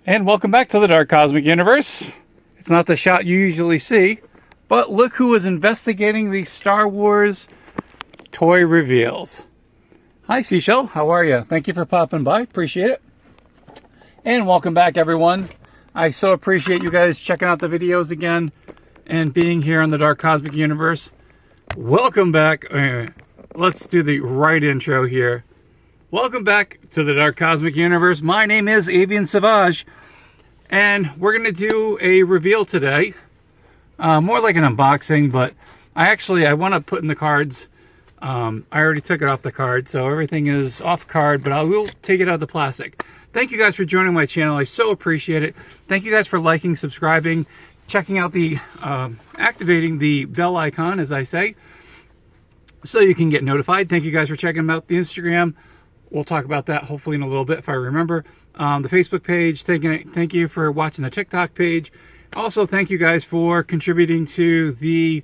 And welcome back to the Dark Cosmic Universe. It's not the shot you usually see, but look who is investigating the Star Wars toy reveals. Hi Seashell, how are you? Thank you for popping by, appreciate it. And welcome back everyone. I so appreciate you guys checking out the videos again and being here on the Dark Cosmic Universe. Welcome back. Let's do the right intro here. Welcome back to the Dark Cosmic Universe. My name is Avian Savage, and we're going to do a reveal today. More like an unboxing, but I want to put in the cards. I already took it off the card, so everything is off card, but I will take it out of the plastic. Thank you guys for joining my channel. I so appreciate it. Thank you guys for liking, subscribing, checking out the, activating the bell icon, as I say, so you can get notified. Thank you guys for checking out the Instagram. We'll talk about that hopefully in a little bit if I remember. The Facebook page, thank you for watching the TikTok page. Also, thank you guys for contributing to the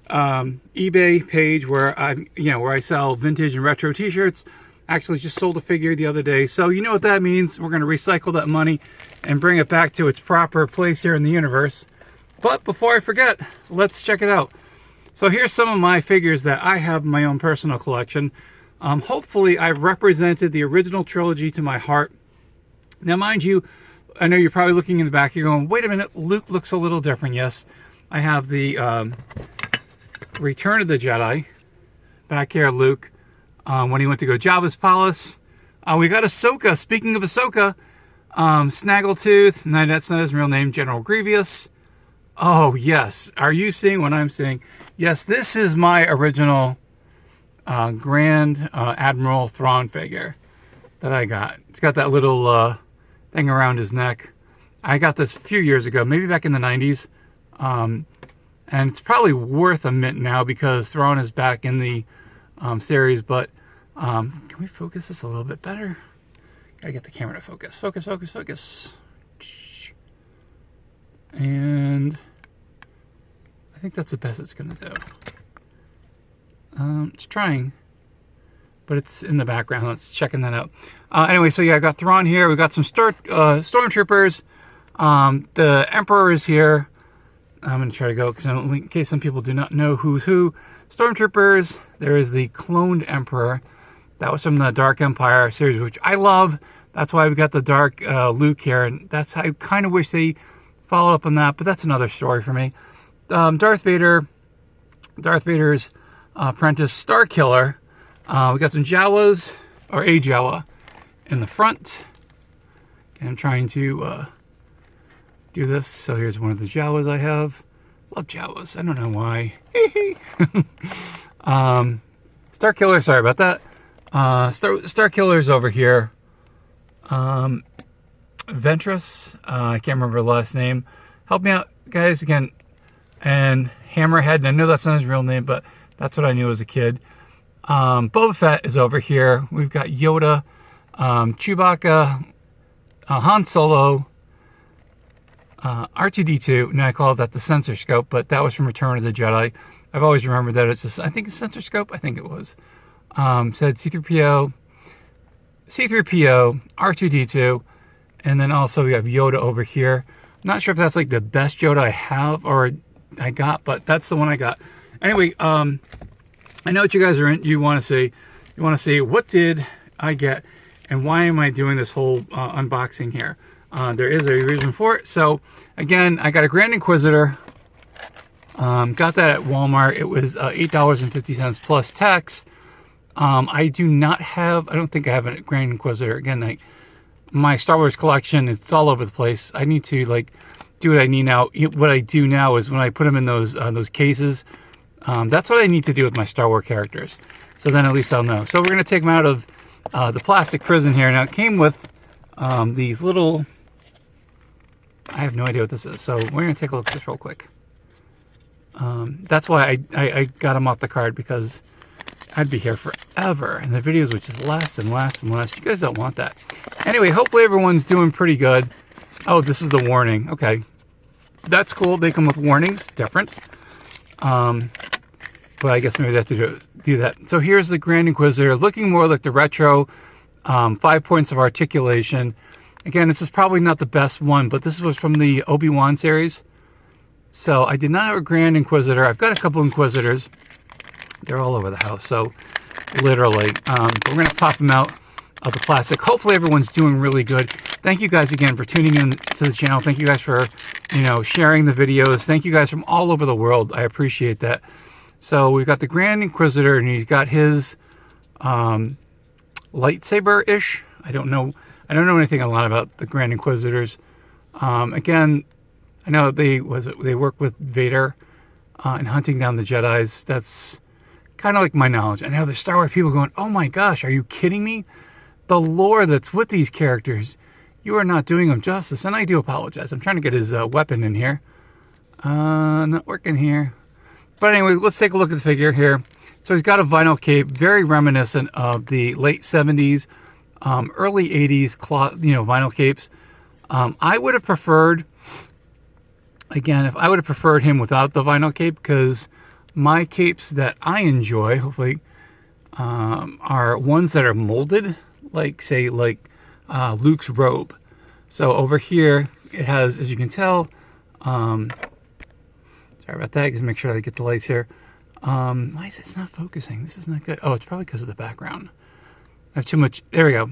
eBay page where I sell vintage and retro t-shirts. Actually just sold a figure the other day. So you know what that means. We're going to recycle that money and bring it back to its proper place here in the universe. But before I forget, let's check it out. So here's some of my figures that I have in my own personal collection. Hopefully I've represented the original trilogy to my heart. Now mind you, I know you're probably looking in the back, you're going, wait a minute, Luke looks a little different. Yes, I have the Return of the Jedi. Back here, Luke, when he went to go Jabba's palace. We got Ahsoka, speaking of Ahsoka, Snaggletooth, no, that's not his real name, General Grievous. Oh yes, are you seeing what I'm seeing? Yes, this is my original Grand Admiral Thrawn figure that I got. It's got that little thing around his neck. I got this a few years ago, maybe back in the 90s. And it's probably worth a mint now because Thrawn is back in the series. But can we focus this a little bit better? Gotta get the camera to focus. Focus, focus, focus. And I think that's the best it's gonna do. It's trying, but it's in the background. Let's checking that out. Anyway, so yeah, I got Thrawn here. We got some stormtroopers. The Emperor is here. I'm going to try to go because in case some people do not know who's who. Stormtroopers. There is the cloned Emperor. That was from the Dark Empire series, which I love. That's why we got the Dark Luke here, and that's I kind of wish they followed up on that, but that's another story for me. Darth Vader's apprentice, Starkiller. We got some Jawas, or a Jawa, in the front. And I'm trying to do this. So here's one of the Jawas I have. Love Jawas. I don't know why. Starkiller, sorry about that. Starkiller's over here. Ventress, I can't remember her last name. Help me out, guys, again. And Hammerhead, and I know that's not his real name, but that's what I knew as a kid. Boba Fett is over here. We've got Yoda, Chewbacca, Han Solo, R2-D2. Now I call that the sensor scope, but that was from Return of the Jedi. I've always remembered that it's I think a sensor scope. I think it was. Said C-3PO, R2-D2, and then also we have Yoda over here. I'm not sure if that's like the best Yoda I have or I got, but that's the one I got. Anyway, I know what you guys are in. You want to see. You want to see what did I get, and why am I doing this whole unboxing here? There is a reason for it. So again, I got a Grand Inquisitor. Got that at Walmart. It was $8.50 plus tax. I do not have. I don't think I have a Grand Inquisitor. Again, my Star Wars collection, it's all over the place. I need to do what I need now. What I do now is when I put them in those cases. That's what I need to do with my Star Wars characters. So then at least I'll know. So we're going to take them out of the plastic prison here. Now it came with these little... I have no idea what this is. So we're going to take a look just real quick. That's why I got them off the card, because I'd be here forever. And the videos would just last and last and last. You guys don't want that. Anyway, hopefully everyone's doing pretty good. Oh, this is the warning. Okay. That's cool. They come with warnings. Different. But I guess maybe they have to do that. So here's the Grand Inquisitor, looking more like the retro, 5 points of articulation. Again, this is probably not the best one, but this was from the Obi-Wan series. So I did not have a Grand Inquisitor. I've got a couple Inquisitors. They're all over the house, so literally. But we're going to pop them out of the plastic. Hopefully everyone's doing really good. Thank you guys again for tuning in to the channel. Thank you guys for, sharing the videos. Thank you guys from all over the world. I appreciate that. So we've got the Grand Inquisitor, and he's got his lightsaber-ish. I don't know anything a lot about the Grand Inquisitors. Again, I know they work with Vader in hunting down the Jedis. That's kind of like my knowledge. I know there's Star Wars people going, "Oh my gosh, are you kidding me? The lore that's with these characters, you are not doing them justice." And I do apologize. I'm trying to get his weapon in here. Not working here. But anyway, let's take a look at the figure here. So he's got a vinyl cape, very reminiscent of the late 70s, early 80s cloth, vinyl capes. I would have preferred, again, if I would have preferred him without the vinyl cape, because my capes that I enjoy, hopefully, are ones that are molded, like Luke's robe. So over here, it has, as you can tell, sorry about that, just make sure I get the lights here. Why is it not focusing? This is not good. Oh, it's probably because of the background. I have too much. There we go.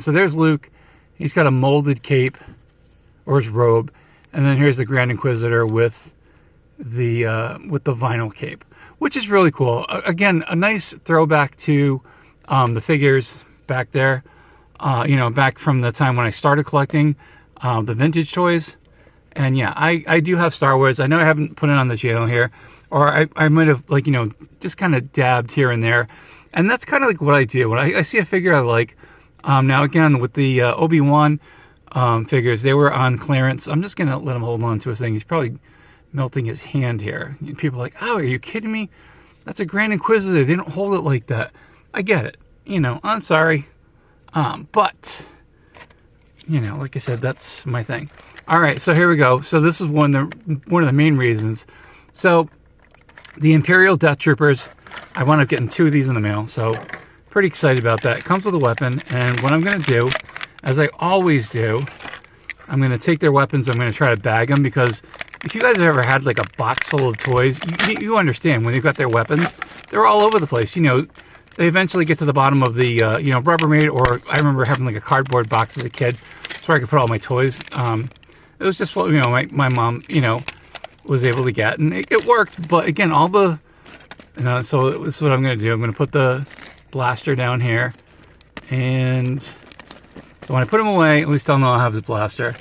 So there's Luke. He's got a molded cape, or his robe, and then here's the Grand Inquisitor with the vinyl cape, which is really cool. Again, a nice throwback to the figures back there. Back from the time when I started collecting the vintage toys. And yeah, I do have Star Wars. I know I haven't put it on the channel here, or I might have, just kind of dabbed here and there. And that's kind of like what I do. When I see a figure I like, now again, with the Obi-Wan figures, they were on clearance. I'm just going to let him hold on to his thing. He's probably melting his hand here. And people are like, "Oh, are you kidding me? That's a Grand Inquisitor. They don't hold it like that." I get it. I'm sorry. But, like I said, that's my thing. All right, so here we go. So this is one of the main reasons. So the Imperial Death Troopers, I wound up getting 2 of these in the mail, so pretty excited about that. It comes with a weapon, and what I'm going to do, as I always do, I'm going to take their weapons, I'm going to try to bag them, because if you guys have ever had like a box full of toys, you understand when they've got their weapons, they're all over the place. They eventually get to the bottom of the, Rubbermaid, or I remember having like a cardboard box as a kid, so I could put all my toys. It was just what, my mom, was able to get, and it worked. But again, all the, so this is what I'm going to do. I'm going to put the blaster down here, and so when I put him away, at least I'll know I'll have his blaster.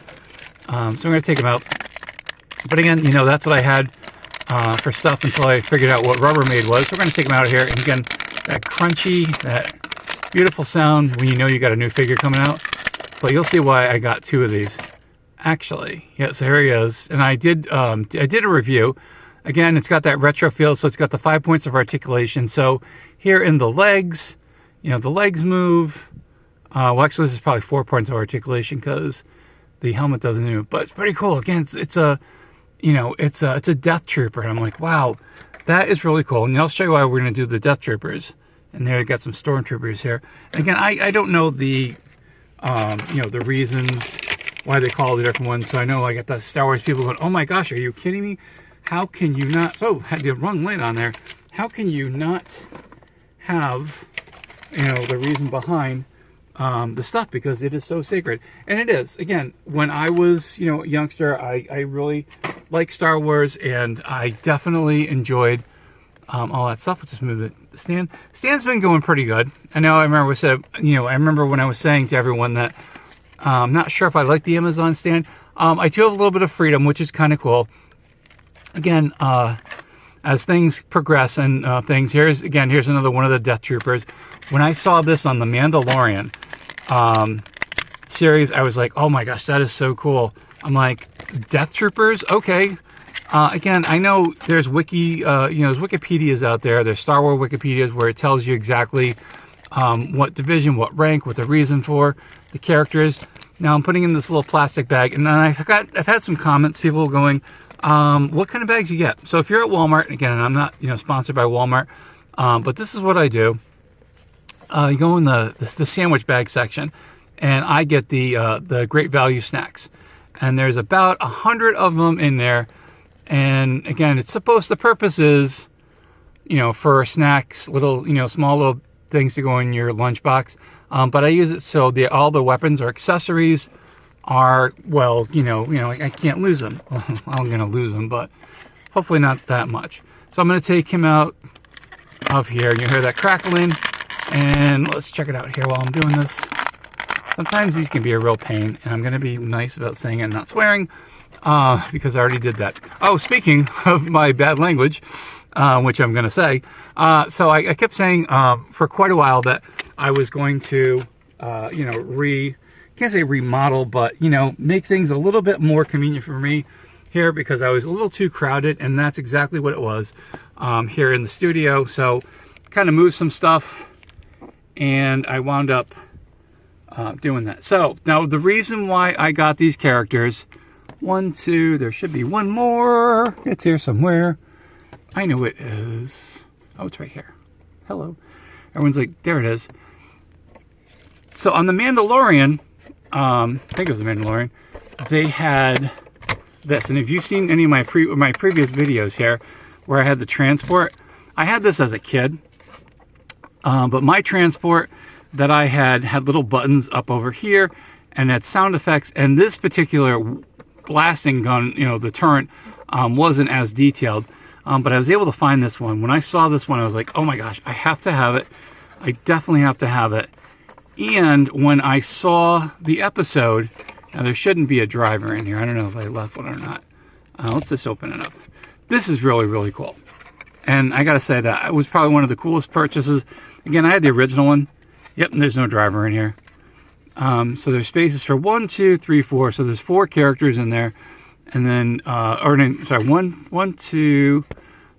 So I'm going to take him out. But again, that's what I had for stuff until I figured out what Rubbermaid was. So we're going to take him out of here, and again, that crunchy, that beautiful sound when you got a new figure coming out. But you'll see why I got 2 of these. Actually, yeah, so here he is. And I did a review. Again, it's got that retro feel, so it's got the 5 points of articulation. So here in the legs, the legs move. Well, actually, this is probably 4 points of articulation because the helmet doesn't move. But it's pretty cool. Again, it's a Death Trooper. And I'm like, wow, that is really cool. And I'll show you why we're going to do the Death Troopers. And there you got some Stormtroopers here. And again, I don't know the the reasons why they call the different ones. So I know I got the Star Wars people going, "Oh my gosh, are you kidding me? How can you not?" So had the wrong light on there. How can you not have the reason behind the stuff, because it is so sacred. And it is. Again, when I was a youngster, I really liked Star Wars, and I definitely enjoyed all that stuff. We'll just move the stand. Stand's been going pretty good. I know. I remember when I was saying to everyone that I'm not sure if I like the Amazon stand. I do have a little bit of freedom, which is kind of cool. Again, as things progress and here's another one of the Death Troopers. When I saw this on the Mandalorian series, I was like, "Oh my gosh, that is so cool." I'm like, Death Troopers, okay. Again, I know there's there's Wikipedias out there. There's Star Wars Wikipedias where it tells you exactly what division, what rank, what the reason for the characters. Now I'm putting in this little plastic bag, and then I've had some comments, people going, what kind of bags you get? So if you're at Walmart, again, I'm not sponsored by Walmart, but this is what I do. You go in the sandwich bag section, and I get the great value snacks. And there's about 100 of them in there. And again, it's supposed, the purpose is, you know, for snacks, little, you know, small little things to go in your lunchbox. But I use it so all the weapons or accessories are, well, you know, I can't lose them. Well, I'm going to lose them, but hopefully not that much. So I'm going to take him out of here. You hear that crackling, and let's check it out here while I'm doing this. Sometimes these can be a real pain, and I'm going to be nice about saying it and not swearing, because I already did that. Oh, speaking of my bad language, which I'm going to say, so I kept saying for quite a while that I was going to, you know, can't say remodel, but, you know, make things a little bit more convenient for me here, because I was a little too crowded, and that's exactly what it was here in the studio. So kind of moved some stuff, and I wound up doing that. So now the reason why I got these characters, 1, 2, there should be one more. It's here somewhere. I know it is. Oh, it's right here. Hello. Everyone's like, there it is. So on The Mandalorian, I think it was The Mandalorian, they had this. And if you've seen any of my previous videos here where I had the transport, I had this as a kid. But my transport that I had little buttons up over here and had sound effects, and this particular blasting gun, you know, the turret, wasn't as detailed, but I was able to find this one. When I saw this one, I was like, oh my gosh, I have to have it. I definitely have to have it. And when I saw the episode, now there shouldn't be a driver in here. I don't know if I left one or not. Let's just open it up. This is really, really cool. And I gotta say that it was probably one of the coolest purchases. Again, I had the original one. Yep, and there's no driver in here. So there's spaces for 1, 2, 3, 4. So there's 4 characters in there. And then, sorry, 1, 2,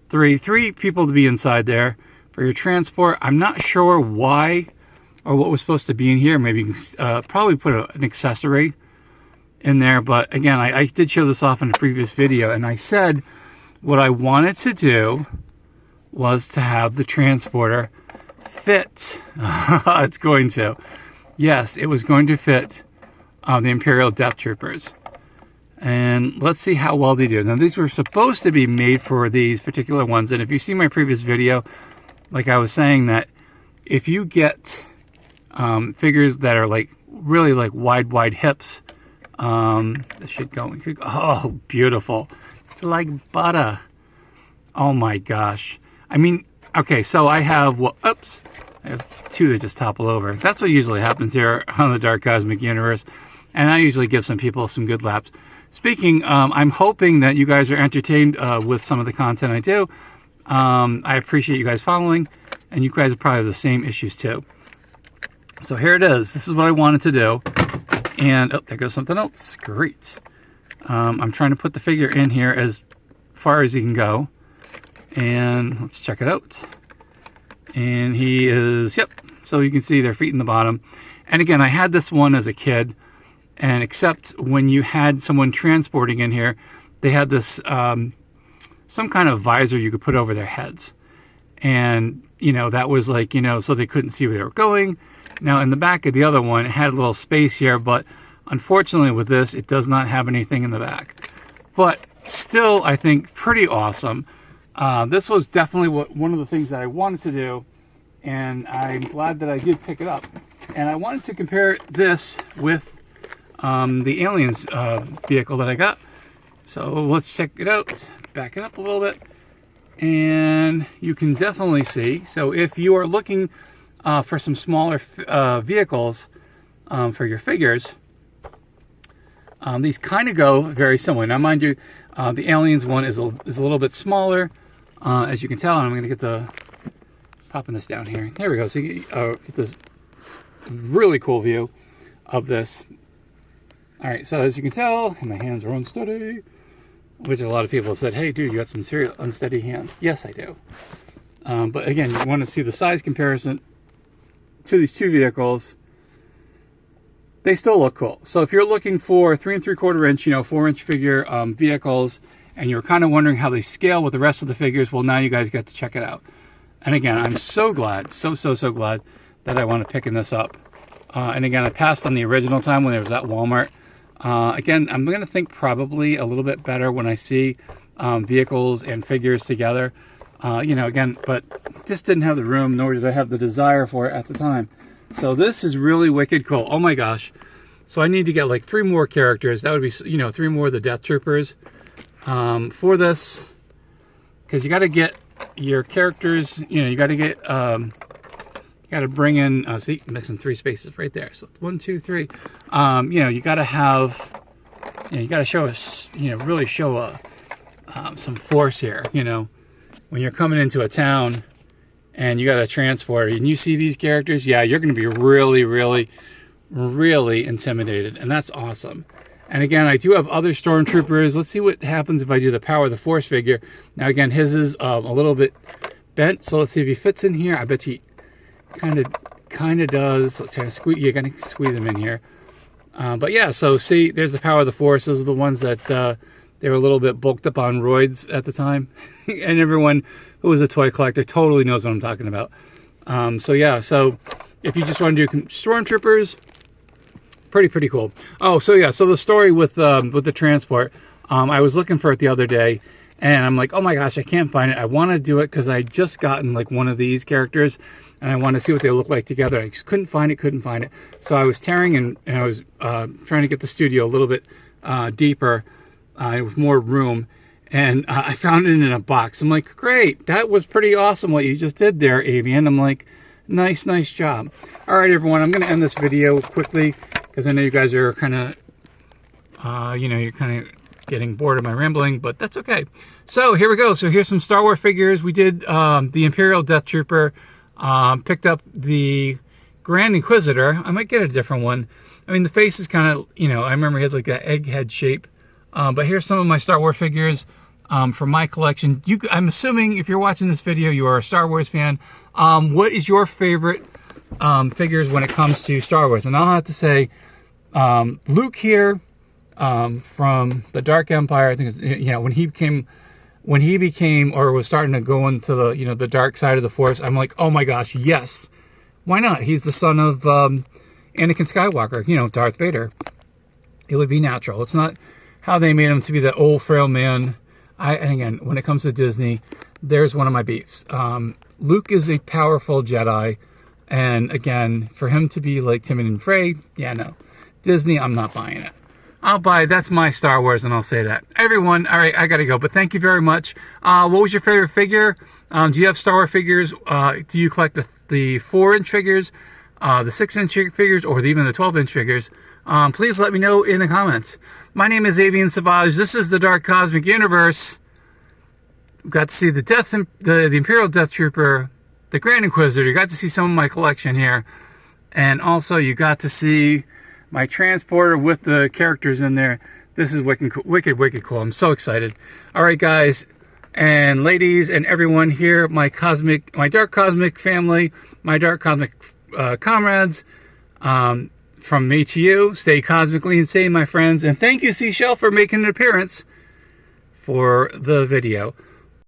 3 people to be inside there for your transport. I'm not sure why or what was supposed to be in here. Maybe you can probably put an accessory in there. But again, I did show this off in a previous video, and I said what I wanted to do was to have the transporter fit. It's going to. Yes, it was going to fit the Imperial Death Troopers. And let's see how well they do. Now, these were supposed to be made for these particular ones. And if you see my previous video, like I was saying, that if you get figures that are like really like wide hips, this should go. Oh, beautiful. It's like butter. Oh my gosh. I mean, okay, so I have, well, oops, I have 2 that just topple over. That's what usually happens here on the Dark Cosmic Universe. And I usually give some people some good laps. Speaking, I'm hoping that you guys are entertained with some of the content I do. I appreciate you guys following, and you guys are probably the same issues too. So here it is. This is what I wanted to do. And, oh, there goes something else. Great. I'm trying to put the figure in here as far as he can go. And let's check it out. And he is, yep. So you can see their feet in the bottom. And again, I had this one as a kid. And except when you had someone transporting in here, they had this, some kind of visor you could put over their heads. And, you know, that was like, you know, so they couldn't see where they were going. Now, in the back of the other one, it had a little space here, but unfortunately with this, it does not have anything in the back. But still, I think, pretty awesome. This was definitely one of the things that I wanted to do, and I'm glad that I did pick it up. And I wanted to compare this with the Aliens vehicle that I got. So let's check it out. Back it up a little bit. And you can definitely see, so if you are looking for some smaller vehicles for your figures, these kind of go very similar. Now, mind you, the Aliens one is a little bit smaller, as you can tell. And I'm going to get the popping this down here. There we go. So you get this really cool view of this. All right. So as you can tell, my hands are unsteady, which a lot of people have said, "Hey, dude, you got some serious unsteady hands." Yes, I do. But again, you want to see the size comparison to these 2 vehicles. They still look cool. So if you're looking for 3 3/4 inch, 4-inch figure vehicles, and you're kind of wondering how they scale with the rest of the figures, well, now you guys get to check it out. And again, I'm so glad, so glad that I wound up picking this up. And again, I passed on the original time when it was at Walmart. Again, I'm going to think probably a little bit better when I see vehicles and figures together. You know, again, but just didn't have the room, nor did I have the desire for it at the time. So this is really wicked cool. Oh my gosh. So I need to get like 3 more characters. That would be, you know, 3 more of the Death Troopers for this. Because you got to get your characters, you know, you got to get, you got to bring in, see, I'm mixing 3 spaces right there. So 1, 2, 3. You know, you got to have, you know, you got to show us, you know, really show some force here, you know. When you're coming into a town and you got a transporter and you see these characters, yeah, you're going to be really, really, really intimidated. And that's awesome. And again, I do have other stormtroopers. Let's see what happens if I do the Power of the Force figure. Now, again, his is a little bit bent. So let's see if he fits in here. I bet he kind of does. Let's try to squeeze. You're going to squeeze him in here. But yeah, so see, there's the Power of the Force. Those are the ones that they were a little bit bulked up on roids at the time. And everyone who was a toy collector totally knows what I'm talking about. So yeah, so if you just want to do stormtroopers, pretty cool. Oh, so yeah, so the story with the transport, I was looking for it the other day, and I'm like, oh my gosh, I can't find it. I want to do it because I just gotten like one of these characters, and I want to see what they look like together. I just couldn't find it. So I was tearing and I was trying to get the studio a little bit deeper, with more room, and I found it in a box. I'm like, great, that was pretty awesome what you just did there, Avian. I'm like, nice job. All right, everyone, I'm going to end this video quickly because I know you guys are kind of, you know, you're kind of getting bored of my rambling, but that's okay. So here we go. So here's some Star Wars figures. We did the Imperial Death Trooper, picked up the Grand Inquisitor. I might get a different one. I mean, the face is kind of, you know, I remember he had like that egg head shape. But here's some of my Star Wars figures from my collection. I'm assuming if you're watching this video, you are a Star Wars fan. What is your favorite figures when it comes to Star Wars? And I'll have to say, Luke here from the Dark Empire. I think it's, you know, when he became or was starting to go into the, you know, the dark side of the Force, I'm like, oh my gosh, yes, why not? He's the son of Anakin Skywalker, you know, Darth Vader. It would be natural. It's not how they made him to be that old frail man. And again, when it comes to Disney, there's one of my beefs. Luke is a powerful Jedi, and again, for him to be like timid and afraid, yeah, no. Disney, I'm not buying it. That's my Star Wars, and I'll say that. Everyone, all right, I gotta go, but thank you very much. What was your favorite figure? Do you have Star Wars figures? Do you collect the 4-inch figures, the 6-inch figures, or even the 12-inch figures? Please let me know in the comments. My name is Avian Savage. This is the Dark Cosmic Universe. We got to see the Imperial Death Trooper, the Grand Inquisitor. You got to see some of my collection here. And also you got to see my transporter with the characters in there. This is wicked cool. I'm so excited. All right, guys and ladies and everyone here, my Dark Cosmic family, my Dark Cosmic comrades, from me to you, stay cosmically insane, my friends. And thank you, Seashell, for making an appearance for the video.